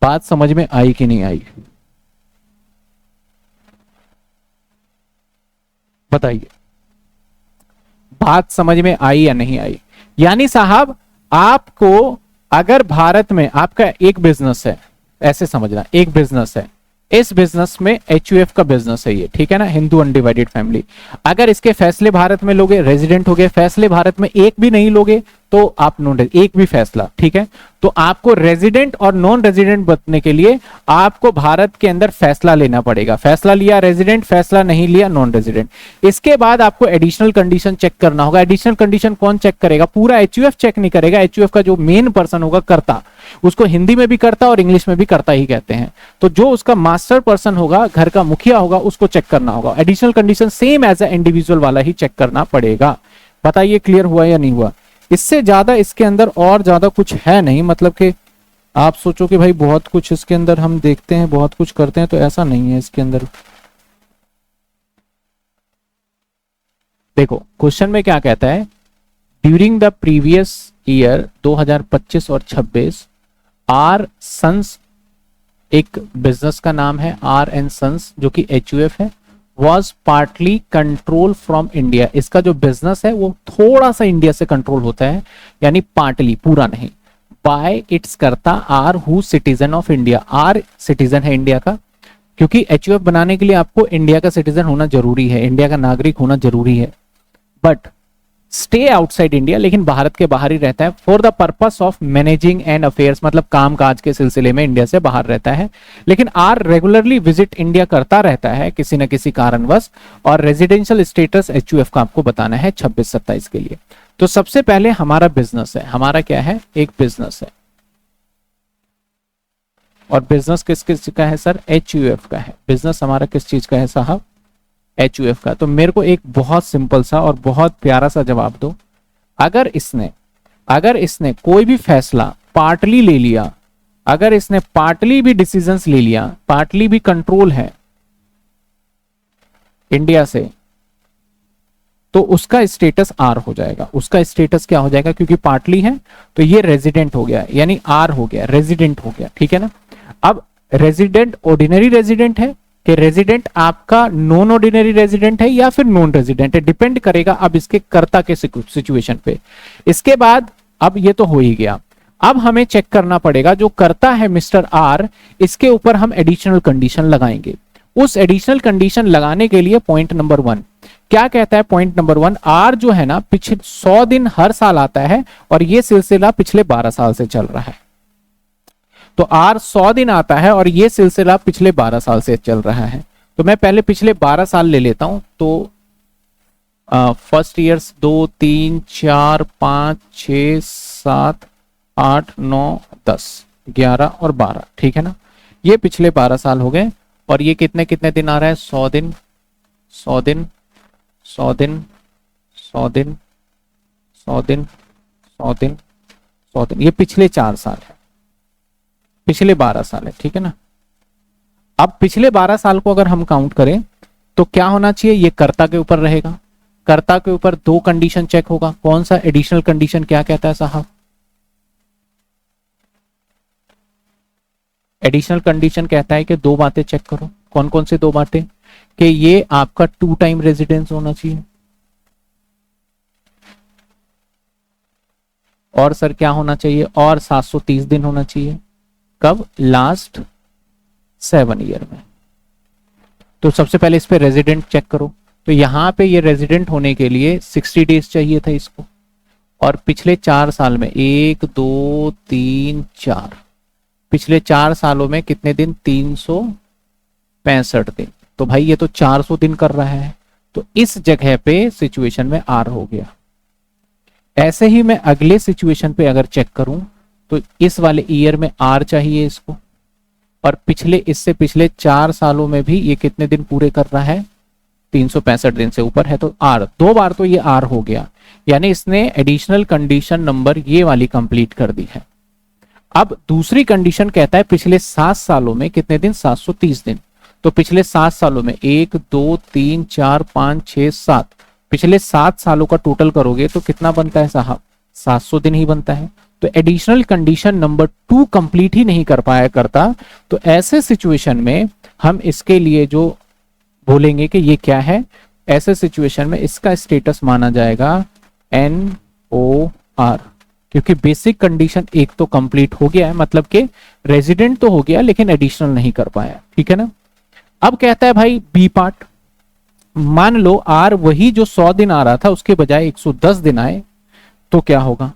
बात समझ में आई कि नहीं आई? बताइए। बात समझ में आई या नहीं आई? यानी साहब आपको अगर भारत में आपका एक बिजनेस है, ऐसे समझना, एक बिजनेस है, इस बिजनेस में एचयूएफ का बिजनेस है ये, ठीक है ना, हिंदू अनडिवाइडेड फैमिली, अगर इसके फैसले भारत में लोगे रेजिडेंट हो गए, फैसले भारत में एक भी नहीं लोगे तो आप नॉन, एक भी फैसला, ठीक है, तो आपको रेजिडेंट और नॉन रेजिडेंट बनने के लिए आपको भारत के अंदर फैसला लेना पड़ेगा। फैसला लिया रेजिडेंट, फैसला नहीं लिया नॉन रेजिडेंट। इसके बाद आपको एडिशनल कंडीशन चेक करना होगा। एडिशनल कंडीशन कौन चेक करेगा? पूरा एचयूएफ चेक नहीं करेगा, एचयूएफ का जो मेन पर्सन होगा, कर्ता, उसको हिंदी में भी करता और इंग्लिश में भी करता ही कहते हैं, तो जो उसका मास्टर पर्सन होगा, घर का मुखिया होगा, उसको चेक करना होगा। Additional condition same as a individual वाला ही चेक करना पड़ेगा। बताइए क्लियर हुआ या नहीं हुआ? इससे ज्यादा इसके अंदर और ज्यादा कुछ है नहीं, मतलब कि आप सोचो कि भाई बहुत कुछ इसके अंदर हम देखते हैं, बहुत कुछ करते हैं, तो ऐसा नहीं है इसके अंदर। देखो क्वेश्चन में क्या कहता है, ड्यूरिंग द प्रीवियस ईयर 2025 और 26 आर सन्स, एक बिजनेस का नाम है आर एंड सन्स जो कि एचयूएफ है, was partly control from India. इसका जो बिजनेस है वो थोड़ा सा इंडिया से कंट्रोल होता है, यानी पार्टली, पूरा नहीं, बाय इट्स करता are who citizen of India. Are citizen है इंडिया का, क्योंकि एचयूएफ बनाने के लिए आपको इंडिया का सिटीजन होना जरूरी है, इंडिया का नागरिक होना जरूरी है, बट स्टे आउटसाइड इंडिया, लेकिन भारत के बाहर ही रहता है, for the purpose of managing and affairs, मतलब काम काज के सिलसिले में इंडिया से बाहर रहता है, लेकिन आर रेगुलरली विजिट इंडिया करता रहता है किसी न किसी कारणवश, और रेजिडेंशियल स्टेटस एचयूएफ का आपको बताना है 26-27 के लिए। तो सबसे पहले हमारा बिजनेस है, हमारा क्या है, एक बिजनेस है, और बिजनेस किस किस का है सर? एचयूएफ का है। बिजनेस हमारा किस चीज का है साहब? एचयूएफ का। तो मेरे को एक बहुत सिंपल सा और बहुत प्यारा सा जवाब दो, अगर इसने कोई भी फैसला पार्टली ले लिया, अगर इसने पार्टली भी डिसीजंस ले लिया, पार्टली भी कंट्रोल है इंडिया से, तो उसका स्टेटस आर हो जाएगा। उसका स्टेटस क्या हो जाएगा? क्योंकि पार्टली है तो ये रेजिडेंट हो गया, यानी आर हो गया, रेजिडेंट हो गया, ठीक है ना। अब रेजिडेंट ऑर्डिनरी रेजिडेंट है कि रेजिडेंट आपका नॉन ऑर्डिनरी रेजिडेंट है या फिर नॉन रेजिडेंट है, डिपेंड करेगा अब इसके कर्ता के सिचुएशन पे। इसके बाद अब ये तो हो ही गया, अब हमें चेक करना पड़ेगा जो कर्ता है मिस्टर आर, इसके ऊपर हम एडिशनल कंडीशन लगाएंगे। उस एडिशनल कंडीशन लगाने के लिए पॉइंट नंबर 1 क्या कहता है? पॉइंट नंबर 1, आर जो है ना पिछले 100 दिन हर साल आता है, और ये सिलसिला पिछले 12 साल से चल रहा है। तो आर 100 दिन आता है और ये सिलसिला पिछले 12 साल से चल रहा है। तो मैं पहले पिछले 12 साल ले लेता हूं, तो फर्स्ट ईयर्स 2 3 4 5 6 7 8 9 10 11 और 12, ठीक है ना। ये पिछले 12 साल हो गए, और ये कितने कितने दिन आ रहा है? 100 दिन 100 दिन 100 दिन 100 दिन 100 दिन 100 दिन 100 दिन, ये पिछले 4 साल है, पिछले 12 साल है, ठीक है ना। अब पिछले 12 साल को अगर हम काउंट करें तो क्या होना चाहिए? ये कर्ता के ऊपर रहेगा, कर्ता के ऊपर 2 कंडीशन चेक होगा। कौन सा? एडिशनल कंडीशन क्या कहता है साहब? एडिशनल कंडीशन कहता है कि 2 बातें चेक करो। कौन कौन सी 2 बातें? कि ये आपका 2 टाइम रेजिडेंस होना चाहिए, और सर क्या होना चाहिए? और 730 दिन होना चाहिए। कब? लास्ट 7 ईयर में। तो सबसे पहले इस पे रेजिडेंट चेक करो, तो यहां पे ये रेजिडेंट होने के लिए 60 डेज चाहिए था इसको, और पिछले 4 साल में 1 2 3 4, पिछले 4 सालों में कितने दिन? 365 दिन। तो भाई ये तो 400 दिन कर रहा है, तो इस जगह पे सिचुएशन में आर हो गया। ऐसे ही मैं अगले सिचुएशन पे अगर चेक करूं तो इस वाले ईयर में आर चाहिए इसको, और इससे पिछले 4 सालों में भी ये कितने दिन पूरे कर रहा है? 365 दिन से ऊपर है, तो आर 2 बार तो ये आर हो गया, यानी इसने एडिशनल कंडीशन नंबर ये वाली कंप्लीट कर दी है। अब दूसरी कंडीशन कहता है पिछले 7 सालों में कितने दिन? 730 दिन। तो पिछले 7 सालों में 1 2 3 4 5 6 7, पिछले 7 सालों का टोटल करोगे तो कितना बनता है साहब? 700 दिन ही बनता है। तो एडिशनल कंडीशन नंबर 2 कंप्लीट ही नहीं कर पाया करता, तो ऐसे सिचुएशन में हम इसके लिए जो बोलेंगे कि ये क्या है, ऐसे सिचुएशन में इसका स्टेटस माना जाएगा NOR, क्योंकि बेसिक कंडीशन एक तो कंप्लीट हो गया है, मतलब कि रेजिडेंट तो हो गया लेकिन एडिशनल नहीं कर पाया, ठीक है ना। अब कहता है भाई बी पार्ट, मान लो आर वही जो 100 दिन आ रहा था उसके बजाय 110 दिन आए तो क्या होगा।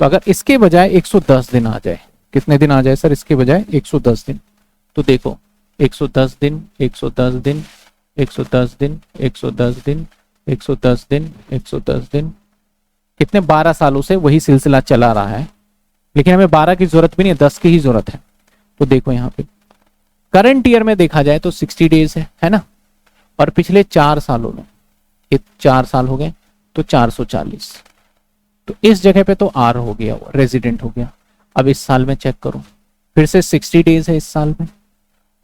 तो अगर इसके बजाय 110 दिन आ जाए, कितने दिन आ जाए सर इसके बजाय 110 दिन, तो देखो 110 दिन 110 दिन 110 दिन 110 दिन 110 दिन 110 दिन, कितने 12 सालों से वही सिलसिला चला रहा है, लेकिन हमें 12 की जरूरत भी नहीं है, 10 की ही जरूरत है। तो देखो यहाँ पे करंट ईयर में देखा जाए तो 60 डेज है ना, और पिछले 4 सालों में, ये 4 साल हो गए तो 440, तो इस जगह पे तो आर हो गया, रेजिडेंट हो गया। अब इस साल में चेक करो, फिर से 60 डेज है इस साल में,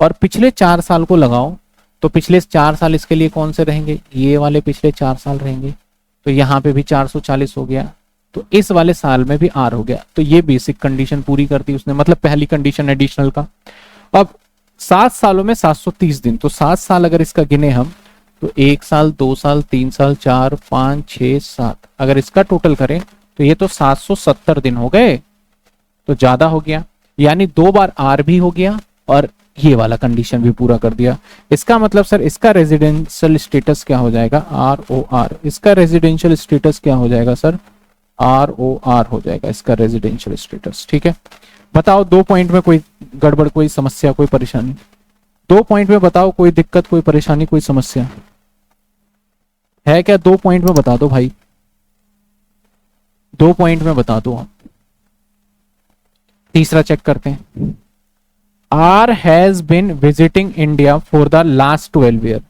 और पिछले 4 साल को लगाओ तो पिछले 4 साल इसके लिए कौन से रहेंगे, ये वाले पिछले 4 साल रहेंगे, तो यहाँ पे भी 440 हो गया, तो इस वाले साल में भी आर हो गया। तो ये बेसिक कंडीशन पूरी कर दी उसने, मतलब पहली कंडीशन एडिशनल का। अब 7 सालों में 730 दिन, तो 7 साल अगर इसका गिने हम तो 1 साल 2 साल 3 साल 4 5 6 7, अगर इसका टोटल करें तो ये तो 770 दिन हो गए, तो ज्यादा हो गया, यानी 2 बार आर भी हो गया और ये वाला कंडीशन भी पूरा कर दिया। इसका मतलब सर इसका रेजिडेंशियल स्टेटस क्या हो जाएगा, ROR। इसका रेजिडेंशियल स्टेटस क्या हो जाएगा सर, ROR हो जाएगा इसका रेजिडेंशियल स्टेटस, ठीक है। बताओ 2 पॉइंट में कोई गड़बड़, कोई समस्या, कोई परेशानी, 2 पॉइंट में बताओ, कोई दिक्कत, कोई परेशानी, कोई समस्या है क्या? 2 पॉइंट में बता दो भाई, 2 पॉइंट में बता दो आप। तीसरा चेक करते हैं, R has been visiting India for the last 12 year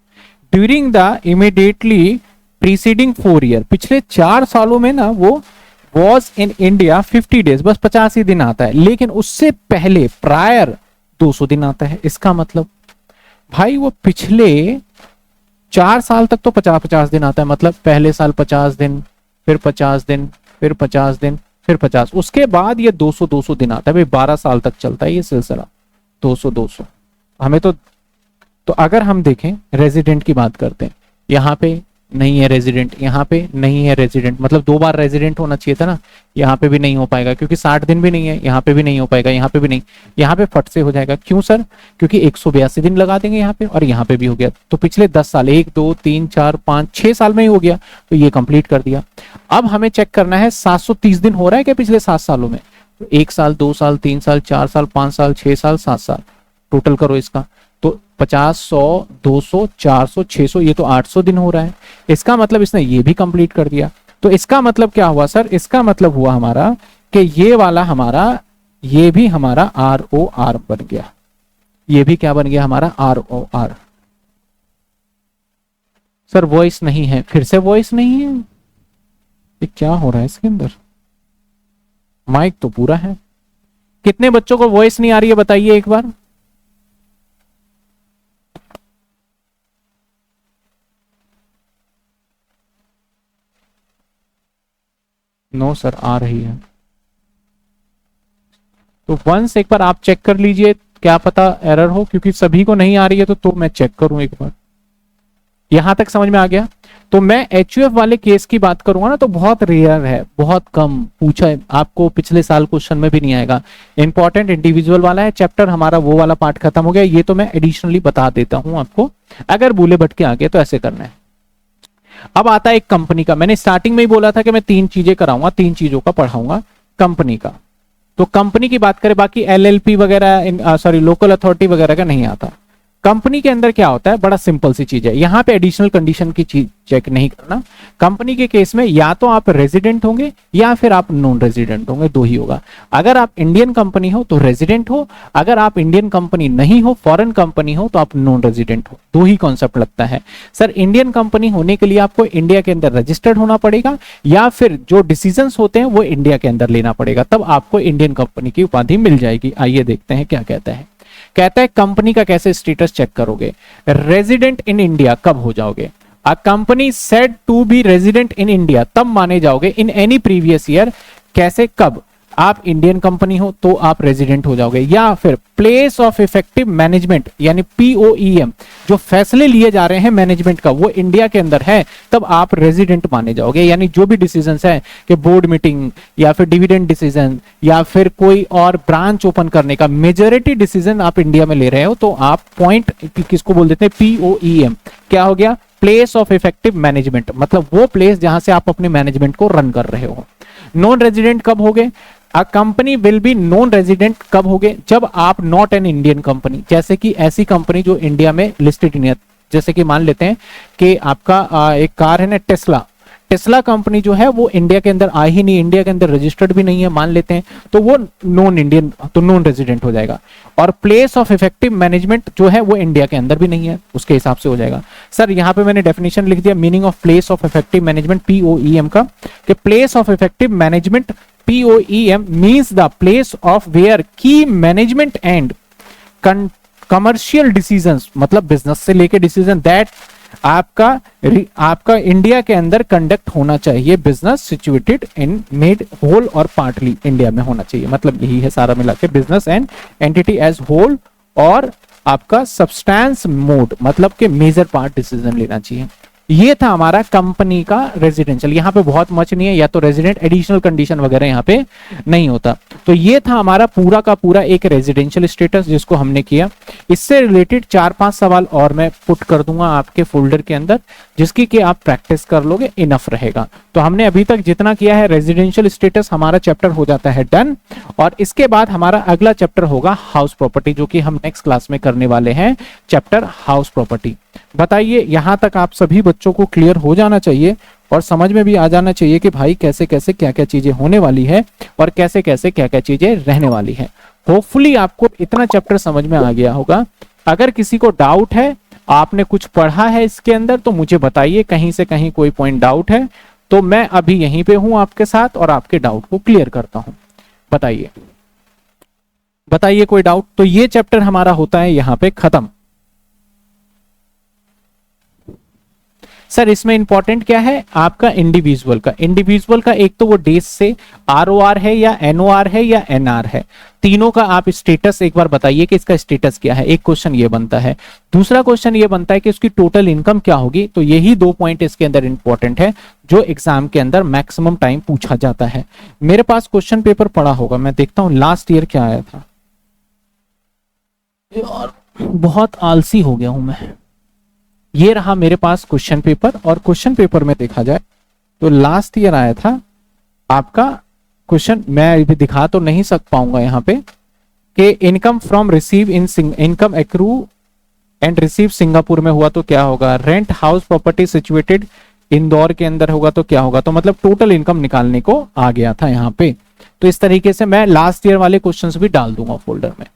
during the immediately preceding 4 year। पिछले 4 सालों में ना वो was in India 50 days, बस 50 ही दिन आता है, लेकिन उससे पहले प्रायर 200 दिन आता है। इसका मतलब भाई वो पिछले 4 साल तक तो 50-50 दिन आता है, मतलब पहले साल 50 दिन, फिर 50 दिन, फिर 50 दिन, फिर 50, उसके बाद ये 200 दिन आता है भाई। 12 साल तक चलता है ये सिलसिला, 200 हमें तो अगर हम देखें रेजिडेंट की बात करते हैं, यहाँ पे नहीं है रेजिडेंट, यहाँ पे नहीं है रेजिडेंट, मतलब 2 बार रेजिडेंट होना चाहिए था ना, यहाँ पे भी नहीं हो पाएगा क्योंकि 60 दिन भी नहीं है, यहाँ पे भी नहीं हो पाएगा, यहाँ पे भी नहीं, यहाँ पे फट से हो जाएगा। क्यों सर? क्योंकि 182 दिन लगा देंगे यहाँ पे, और यहाँ पे भी हो गया, तो पिछले 10 साल 1 2 3 4 5 6 साल में ही हो गया, तो ये कंप्लीट कर दिया। अब हमें चेक करना है 730 दिन हो रहा है क्या पिछले 7 सालों में, तो 1 साल 2 साल 3 साल 4 साल 5 साल 6 साल 7 साल, टोटल करो इसका, तो 50 100 200 400 600, ये तो 800 दिन हो रहा है। इसका मतलब इसने ये भी कंप्लीट कर दिया। तो इसका मतलब क्या हुआ सर, इसका मतलब हुआ हमारा कि ये वाला हमारा, ये भी हमारा ROR बन गया, ये भी क्या बन गया हमारा ROR। सर वॉइस नहीं है, फिर से वॉइस नहीं है, ये क्या हो रहा है इसके अंदर? माइक तो पूरा है। कितने बच्चों को वॉइस नहीं आ रही है बताइए एक बार। नो सर आ रही है, तो वंस एक बार आप चेक कर लीजिए, क्या पता एरर हो, क्योंकि सभी को नहीं आ रही है तो मैं चेक करूं एक बार। यहां तक समझ में आ गया? तो मैं HUF वाले केस की बात करूंगा ना तो बहुत रेयर है, बहुत कम पूछा है, आपको पिछले साल क्वेश्चन में भी नहीं आएगा। इंपॉर्टेंट इंडिविजुअल वाला है चैप्टर, हमारा वो वाला पार्ट खत्म हो गया, ये तो मैं एडिशनली बता देता हूं आपको, अगर भूले भटके आगे तो ऐसे करना है। अब आता है एक कंपनी का, मैंने स्टार्टिंग में ही बोला था कि मैं 3 चीजें कराऊंगा, 3 चीजों का पढ़ाऊंगा कंपनी का। तो कंपनी की बात करें, बाकी LLP वगैरह सॉरी लोकल अथॉरिटी वगैरह का नहीं आता। कंपनी के अंदर क्या होता है, बड़ा सिंपल सी चीज है, यहां पे एडिशनल कंडीशन की चीज चेक नहीं करना। कंपनी के केस में या तो आप रेजिडेंट होंगे या फिर आप नॉन रेजिडेंट होंगे, 2 ही होगा। अगर आप इंडियन कंपनी हो तो रेजिडेंट हो, अगर आप इंडियन कंपनी नहीं हो, फॉरेन कंपनी हो तो आप नॉन रेजिडेंट हो, 2 ही कॉन्सेप्ट लगता है। सर इंडियन कंपनी होने के लिए आपको इंडिया के अंदर रजिस्टर्ड होना पड़ेगा, या फिर जो डिसीजंस होते हैं वो इंडिया के अंदर लेना पड़ेगा, तब आपको इंडियन कंपनी की उपाधि मिल जाएगी। आइए देखते हैं क्या कहता है। कहता है कंपनी का कैसे स्टेटस चेक करोगे, रेजिडेंट इन इंडिया कब हो जाओगे, a company said to be resident in India तब माने जाओगे इन एनी प्रीवियस ईयर। कैसे, कब? आप इंडियन कंपनी हो तो आप रेजिडेंट हो जाओगे, या फिर प्लेस ऑफ इफेक्टिव मैनेजमेंट यानी POEM, जो फैसले लिए जा रहे हैं मैनेजमेंट का वो इंडिया के अंदर है, तब आप रेजिडेंट माने जाओगे। यानी जो भी डिसीजंस है कि बोर्ड मीटिंग या फिर डिविडेंड डिसीजन या फिर कोई और ब्रांच ओपन करने का मेजॉरिटी डिसीजन आप इंडिया में ले रहे हो तो आप पॉइंट किसको बोल देते हैं, POEM। क्या हो गया, प्लेस ऑफ इफेक्टिव मैनेजमेंट, मतलब वो प्लेस जहां से आप अपने मैनेजमेंट को रन कर रहे हो। नॉन रेजिडेंट कब हो गए, a company will be non resident कब हो गए, जब आप नॉट एन इंडियन कंपनी, जैसे कि ऐसी कंपनी जो इंडिया में लिस्टेड नहीं है, जैसे कि मान लेते हैं कि आपका एक कार है ना टेस्ला, टेस्ला कंपनी जो है वो इंडिया के अंदर आ ही नहीं, इंडिया के अंदर रजिस्टर्ड भी नहीं है मान लेते हैं, तो वो नॉन इंडियन तो नॉन रेजिडेंट हो जाएगा। और प्लेस ऑफ इफेक्टिव मैनेजमेंट जो है वो इंडिया के अंदर भी नहीं है, उसके हिसाब से हो जाएगा। सर यहाँ पे मैंने डेफिनेशन लिख दिया meaning of place of effective management POEM का, कि place of effective management POEM means the place of where key management and commercial decisions, मतलब बिजनेस से लेके डिसीजन दैट आपका इंडिया के अंदर कंडक्ट होना चाहिए, business situated in made whole और पार्टली इंडिया में होना चाहिए, मतलब यही है सारा मिला के business and entity as whole, और आपका सब्सटेंस मोड मतलब के मेजर पार्ट डिसीजन लेना चाहिए। ये था हमारा कंपनी का रेजिडेंशियल। यहाँ पे बहुत मच नहीं है, या तो रेजिडेंट एडिशनल कंडीशन वगैरह यहाँ पे नहीं होता। तो ये था हमारा पूरा का पूरा एक रेजिडेंशियल स्टेटस जिसको हमने किया। इससे रिलेटेड 4-5 सवाल और मैं पुट कर दूंगा आपके फोल्डर के अंदर, जिसकी कि आप प्रैक्टिस कर लोगे, इनफ रहेगा। तो हमने अभी तक जितना किया है रेजिडेंशियल स्टेटस, हमारा चैप्टर हो जाता है डन। और इसके बाद हमारा अगला चैप्टर होगा हाउस प्रॉपर्टी, जो कि हम नेक्स्ट क्लास में करने वाले हैं, चैप्टर हाउस प्रॉपर्टी। बताइए यहां तक आप सभी बच्चों को क्लियर हो जाना चाहिए और समझ में भी आ जाना चाहिए कि भाई कैसे कैसे क्या क्या चीजें होने वाली है और कैसे कैसे क्या क्या चीजें रहने वाली है। होपफुली आपको इतना चैप्टर समझ में आ गया होगा। अगर किसी को डाउट है, आपने कुछ पढ़ा है इसके अंदर, तो मुझे बताइए, कहीं से कहीं कोई पॉइंट डाउट है तो मैं अभी यहीं पे हूं आपके साथ और आपके डाउट को क्लियर करता हूं। बताइए बताइए कोई डाउट। तो ये चैप्टर हमारा होता है यहां पे खत्म। सर इसमें इंपॉर्टेंट क्या है आपका इंडिविजुअल का, इंडिविजुअल का एक तो वो डेज से ROR है या NOR है या NR है, तीनों का आप स्टेटस एक बार बताइए कि इसका स्टेटस क्या है। एक क्वेश्चन ये बनता है। दूसरा क्वेश्चन ये बनता है कि उसकी टोटल इनकम क्या होगी। तो यही 2 पॉइंट इसके अंदर इंपॉर्टेंट है जो एग्जाम के अंदर मैक्सिमम टाइम पूछा जाता है। मेरे पास क्वेश्चन पेपर पड़ा होगा, मैं देखता हूं लास्ट ईयर क्या आया था। यार बहुत आलसी हो गया हूं मैं। ये रहा मेरे पास क्वेश्चन पेपर, और क्वेश्चन पेपर में देखा जाए तो लास्ट ईयर आया था आपका क्वेश्चन, मैं अभी दिखा तो नहीं पाऊंगा यहाँ पे, कि income from receive in income accrue and receive Singapore में हुआ तो क्या होगा, rent house property situated Indore के अंदर होगा तो क्या होगा। तो मतलब टोटल इनकम निकालने को आ गया था यहाँ पे। तो इस तरीके से मैं लास्ट ईयर वाले क्वेश्चंस भी डाल दूंगा फोल्डर में।